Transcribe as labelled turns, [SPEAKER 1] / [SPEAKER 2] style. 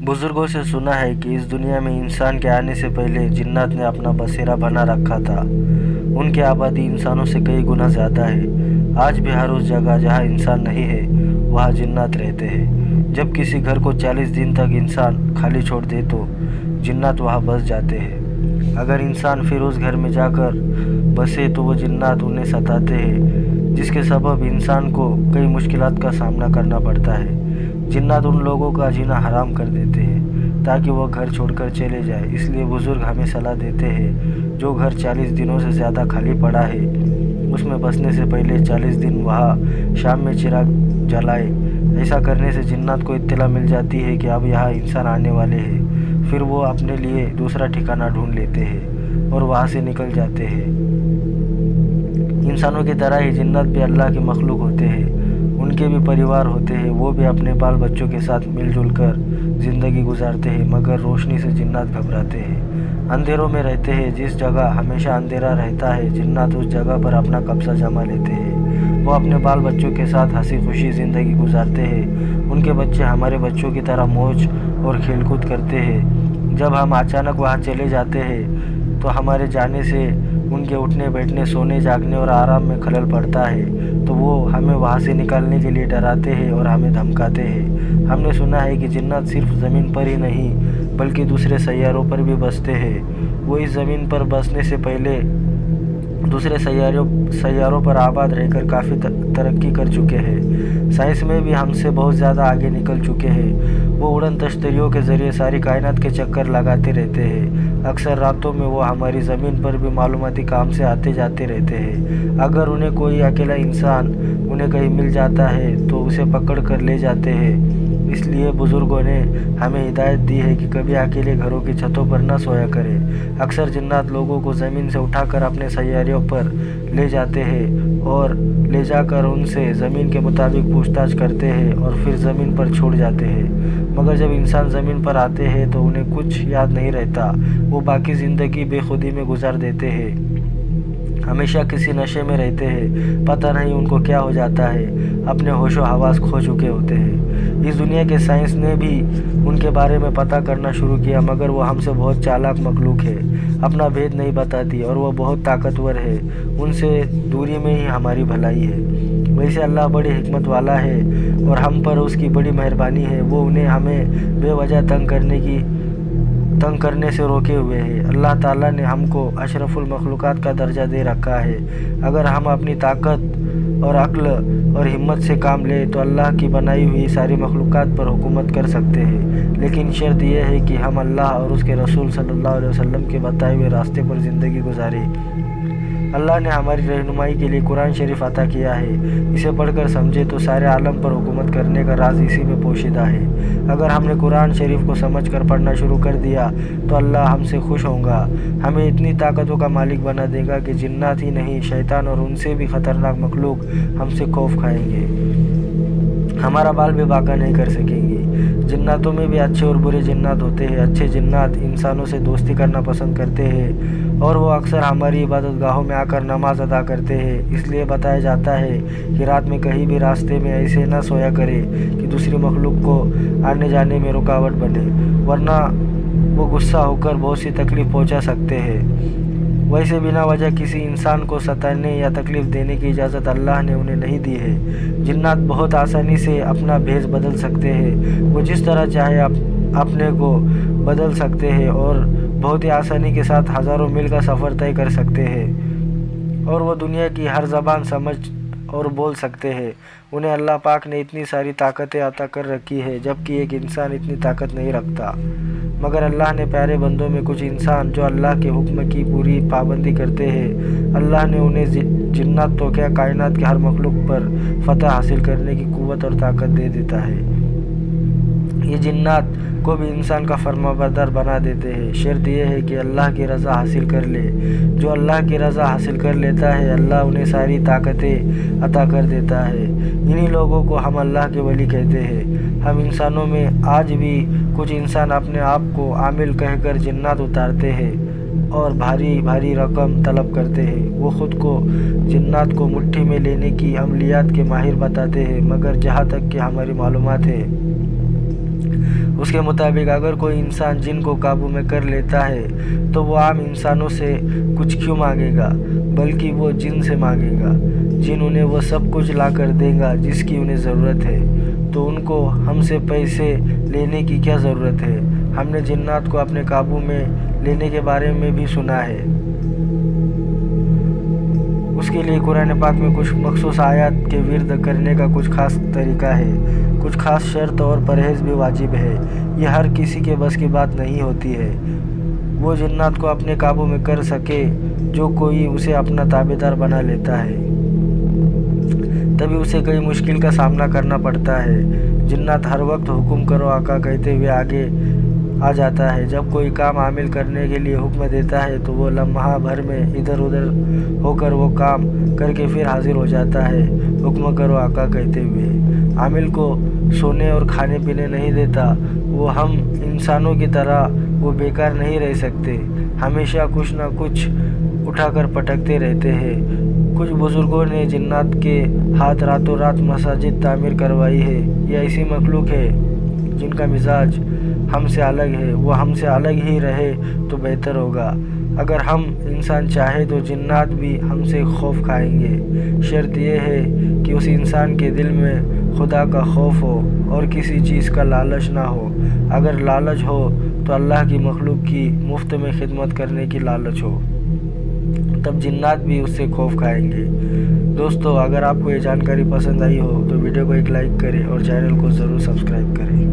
[SPEAKER 1] बुजुर्गों से सुना है कि इस दुनिया में इंसान के आने से पहले जिन्नात ने अपना बसेरा बना रखा था। उनकी आबादी इंसानों से कई गुना ज़्यादा है। आज भी हर उस जगह जहाँ इंसान नहीं है वहाँ जिन्नात रहते हैं। जब किसी घर को 40 दिन तक इंसान खाली छोड़ दे तो जिन्नात वहाँ बस जाते हैं। अगर इंसान फिर उस घर में जाकर बसे तो वो जिन्नात उन्हें सताते हैं, जिसके सबब इंसान को कई मुश्किलात का सामना करना पड़ता है। जिन्नात उन लोगों का जीना हराम कर देते हैं ताकि वह घर छोड़कर चले जाए। इसलिए बुज़ुर्ग हमें सलाह देते हैं, जो घर 40 दिनों से ज़्यादा खाली पड़ा है उसमें बसने से पहले 40 दिन वहाँ शाम में चिराग जलाए। ऐसा करने से जिन्नात को इत्तला मिल जाती है कि अब यहाँ इंसान आने वाले हैं। फिर वो अपने लिए दूसरा ठिकाना ढूंढ लेते हैं और वहाँ से निकल जाते हैं। इंसानों की तरह ही जिन्नात भी अल्लाह के मखलूक होते हैं। उनके भी परिवार होते हैं। वो भी अपने बाल बच्चों के साथ मिलजुल कर ज़िंदगी गुजारते हैं, मगर रोशनी से जिन्नात घबराते हैं। अंधेरों में रहते हैं। जिस जगह हमेशा अंधेरा रहता है जिन्नात उस जगह पर अपना कब्जा जमा लेते हैं। वो अपने बाल बच्चों के साथ हंसी खुशी ज़िंदगी गुजारते हैं। उनके बच्चे हमारे बच्चों की तरह मौज और खेलकूद करते हैं। जब हम अचानक वहाँ चले जाते हैं तो हमारे जाने से उनके उठने बैठने सोने जागने और आराम में खलल पड़ता है, तो वो हमें वहाँ से निकालने के लिए डराते हैं और हमें धमकाते हैं। हमने सुना है कि जिन्नात सिर्फ ज़मीन पर ही नहीं बल्कि दूसरे सैयारों पर भी बसते हैं। वो इस ज़मीन पर बसने से पहले दूसरे सैयारों पर आबाद रहकर काफ़ी तरक्की कर चुके हैं। साइंस में भी हमसे बहुत ज़्यादा आगे निकल चुके हैं। वो उड़न तश्तरियों के ज़रिए सारी कायनात के चक्कर लगाते रहते हैं। अक्सर रातों में वो हमारी ज़मीन पर भी मालूमाती काम से आते जाते रहते हैं। अगर उन्हें कोई अकेला इंसान उन्हें कहीं मिल जाता है तो उसे पकड़ कर ले जाते हैं। इसलिए बुज़ुर्गों ने हमें हिदायत दी है कि कभी अकेले घरों की छतों पर न सोया करें। अक्सर जिन्नात लोगों को ज़मीन से उठाकर अपने सैयारों पर ले जाते हैं और ले जाकर उनसे ज़मीन के मुताबिक पूछताछ करते हैं और फिर ज़मीन पर छोड़ जाते हैं। मगर जब इंसान ज़मीन पर आते हैं तो उन्हें कुछ याद नहीं रहता। वो बाकी ज़िंदगी बेखुदी में गुजार देते हैं, हमेशा किसी नशे में रहते हैं। पता नहीं उनको क्या हो जाता है, अपने होशो हवास खो चुके होते हैं। इस दुनिया के साइंस ने भी उनके बारे में पता करना शुरू किया, मगर वो हमसे बहुत चालाक मखलूक है। अपना भेद नहीं बताती और वो बहुत ताकतवर है। उनसे दूरी में ही हमारी भलाई है। वैसे अल्लाह बड़ी हिकमत वाला है और हम पर उसकी बड़ी मेहरबानी है। वो उन्हें हमें बेवजह तंग करने से रोके हुए हैं। अल्लाह ताला ने हमको अशरफुल मखलूक़ात का दर्जा दे रखा है। अगर हम अपनी ताकत और अक्ल और हिम्मत से काम लें तो अल्लाह की बनाई हुई सारी मखलूक़ात पर हुकूमत कर सकते हैं। लेकिन शर्त यह है कि हम अल्लाह और उसके रसूल सल्लल्लाहु अलैहि वसल्लम के बताए हुए रास्ते पर ज़िंदगी गुजारें। अल्लाह ने हमारी रहनुमाई के लिए कुरान शरीफ अता किया है। इसे पढ़कर समझे तो सारे आलम पर हुकूमत करने का राज इसी में पोशीदा है। अगर हमने कुरान शरीफ को समझकर पढ़ना शुरू कर दिया तो अल्लाह हमसे खुश होगा। हमें इतनी ताकतों का मालिक बना देगा कि जिन्नात ही नहीं शैतान और उनसे भी ख़तरनाक मखलूक हमसे खौफ खाएंगे। हमारा बाल भी बाका नहीं कर सकेंगे। जिन्नातों में भी अच्छे और बुरे जिन्नात होते हैं। अच्छे जिन्नात इंसानों से दोस्ती करना पसंद करते हैं और वो अक्सर हमारी इबादत गाहों में आकर नमाज अदा करते हैं। इसलिए बताया जाता है कि रात में कहीं भी रास्ते में ऐसे न सोया करे कि दूसरी मखलूक को आने जाने में रुकावट बने, वरना वो गुस्सा होकर बहुत सी तकलीफ़ पहुंचा सकते हैं। वैसे बिना वजह किसी इंसान को सताने या तकलीफ़ देने की इजाज़त अल्लाह ने उन्हें नहीं दी है। जिन्नात बहुत आसानी से अपना भेष बदल सकते हैं। वो जिस तरह चाहे अपने को बदल सकते हैं और बहुत ही आसानी के साथ हज़ारों मील का सफ़र तय कर सकते हैं और वो दुनिया की हर ज़बान समझ और बोल सकते हैं। उन्हें अल्लाह पाक ने इतनी सारी ताकतें अता कर रखी है, जबकि एक इंसान इतनी ताकत नहीं रखता। मगर अल्लाह ने प्यारे बंदों में कुछ इंसान जो अल्लाह के हुक्म की पूरी पाबंदी करते हैं, अल्लाह ने उन्हें जिन्नात तो क्या कायनात के हर मखलूक पर फतह हासिल करने की कुव्वत और ताकत दे देता है। ये जिन्नात को भी इंसान का फरमाबरदार बना देते हैं। शर्त यह है कि अल्लाह की रज़ा हासिल कर ले। जो अल्लाह की रज़ा हासिल कर लेता है अल्लाह उन्हें सारी ताकतें अता कर देता है। इन्हीं लोगों को हम अल्लाह के वली कहते हैं। हम इंसानों में आज भी कुछ इंसान अपने आप को आमिल कहकर जिन्नात उतारते हैं और भारी भारी रकम तलब करते हैं। वो ख़ुद को जिन्नात को मुट्ठी में लेने की अमलियात के माहिर बताते हैं, मगर जहाँ तक कि हमारी मालूमात है اس کے مطابق اگر کوئی انسان جن کو قابو میں کر لیتا ہے تو وہ عام انسانوں سے کچھ کیوں مانگے گا، بلکہ وہ جن سے مانگے گا۔ جن انہیں وہ سب کچھ لا کر دے گا جس کی انہیں ضرورت ہے، تو ان کو ہم سے پیسے لینے کی کیا ضرورت ہے؟ ہم نے جنات کو اپنے قابو میں لینے کے بارے میں بھی سنا ہے۔ اس کے لیے قرآن پاک میں کچھ مخصوص آیات کے ورد کرنے کا کچھ خاص طریقہ ہے، کچھ خاص شرط اور پرہیز بھی واجب ہے۔ یہ ہر کسی کے بس کی بات نہیں ہوتی ہے وہ جنات کو اپنے قابو میں کر سکے۔ جو کوئی اسے اپنا تابعدار بنا لیتا ہے تبھی اسے کئی مشکل کا سامنا کرنا پڑتا ہے۔ جنات ہر وقت حکم کرو آقا کہتے ہوئے آگے آ جاتا ہے۔ جب کوئی کام عامل کرنے کے لیے حکم دیتا ہے تو وہ لمحہ بھر میں ادھر ادھر ہو کر وہ کام کر کے پھر حاضر ہو جاتا ہے حکم کرو آقا کہتے ہوئے۔ عامل کو سونے اور کھانے پینے نہیں دیتا۔ وہ ہم انسانوں کی طرح وہ بیکار نہیں رہ سکتے، ہمیشہ کچھ نہ کچھ اٹھا کر پٹکتے رہتے ہیں۔ کچھ بزرگوں نے جنات کے ہاتھ راتوں رات مساجد تعمیر کروائی ہے۔ یہ ایسی مخلوق ہے جن کا مزاج ہم سے الگ ہے، وہ ہم سے الگ ہی رہے تو بہتر ہوگا۔ اگر ہم انسان چاہے تو جنات بھی ہم سے خوف کھائیں گے۔ شرط یہ ہے کہ اس انسان کے دل میں خدا کا خوف ہو اور کسی چیز کا لالچ نہ ہو۔ اگر لالچ ہو تو اللہ کی مخلوق کی مفت میں خدمت کرنے کی لالچ ہو، تب جنات بھی اس سے خوف کھائیں گے۔ دوستو، اگر آپ کو یہ جانکاری پسند آئی ہو تو ویڈیو کو ایک لائک کریں اور چینل کو ضرور سبسکرائب کریں۔